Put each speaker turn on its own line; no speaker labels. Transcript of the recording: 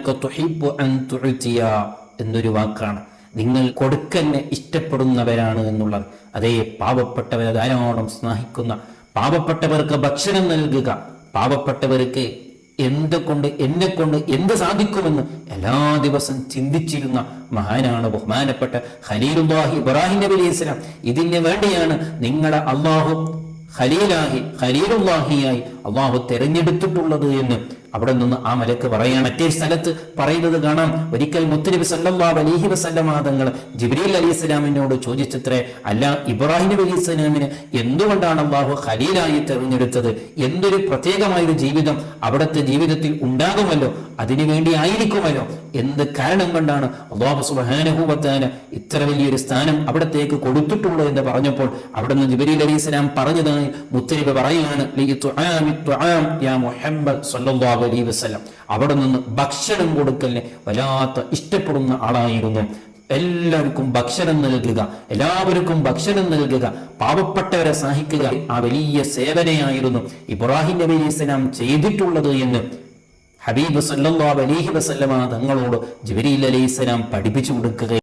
ഇന്നക തുഹിബ്ബു അൻ തുഅതിയ എന്നൊരു വാക്കാണ്. നിങ്ങൾ കൊടുക്കന്നെ ഇഷ്ടപ്പെടുന്നവരാണ് എന്നുള്ളത്. അതേ, പാവപ്പെട്ടവരെ ധാരാളം സ്നേഹിക്കുന്ന, പാവപ്പെട്ടവർക്ക് ഭക്ഷണം നൽകുക, പാവപ്പെട്ടവർക്ക് എന്നെക്കൊണ്ട് എന്ത് സാധിക്കുമെന്ന് എല്ലാ ദിവസം ചിന്തിച്ചിരുന്ന മഹാനാണ് ബഹുമാനപ്പെട്ട ഖലീലുല്ലാഹി ഇബ്രാഹിം നബി അലൈഹി സ്വലാം. ഇതിന് വേണ്ടിയാണ് നിങ്ങളെ അള്ളാഹു ഖലീലുല്ലാഹിയായി അള്ളാഹു തെരഞ്ഞെടുത്തിട്ടുള്ളത് എന്ന് അവിടെ നിന്ന് ആ മലക്ക് പറയാണ്. മറ്റേ സ്ഥലത്ത് പറയുന്നത് കാണാം, ഒരിക്കൽ മുത്തുനബി സല്ലല്ലാഹു അലൈഹി വസല്ലമ തങ്ങൾ ജിബ്രീൽ അലൈഹിസ്സലാമിനോട് ചോദിച്ചത്രേ, അല്ല ഇബ്രാഹിം നബി അലൈഹിസ്സലാമിനെ എന്തുകൊണ്ടാണ് അള്ളാഹു ഖലീലായി തെരഞ്ഞെടുത്തത്? എന്തൊരു പ്രത്യേകമായൊരു ജീവിതം അവിടുത്തെ ജീവിതത്തിൽ ഉണ്ടാകുമല്ലോ, അതിനുവേണ്ടി ആയിരിക്കുമല്ലോ, എന്ത് കാരണം കൊണ്ടാണ് അല്ലാഹു സുബ്ഹാനഹു വ തആല ഇത്ര വലിയൊരു സ്ഥാനം അവിടത്തേക്ക് കൊടുത്തിട്ടുള്ളൂ എന്ന് പറഞ്ഞപ്പോൾ അവിടെ നിന്ന് ജിബ്രീൽ അലൈഹിസ്സലാം പറഞ്ഞതായി മുത്തുനബി പറയുകയാണ്, യാ മുഹമ്മദ് സല്ലല്ലാഹു അലൈഹി വസല്ലം. അവിടെ നിന്ന് ഭക്ഷണം കൊടുക്കലിനെ വല്ലാത്ത ഇഷ്ടപ്പെടുന്ന ആളായിരുന്നു. എല്ലാവർക്കും ഭക്ഷണം നൽകുക, എല്ലാവർക്കും ഭക്ഷണം നൽകുക, പാവപ്പെട്ടവരെ സഹായിക്കുക, ആ വലിയ സേവനയായിരുന്നു ഇബ്രാഹിം നബി അലൈഹി സ്വലാം ചെയ്തിട്ടുള്ളത് എന്ന് ഹബീബ് സല്ലല്ലാഹു അലൈഹി വസല്ലമ തങ്ങളോട് ജിബ്രീൽ അലൈഹിസ്സലാം പഠിപ്പിച്ചു കൊടുക്കുക.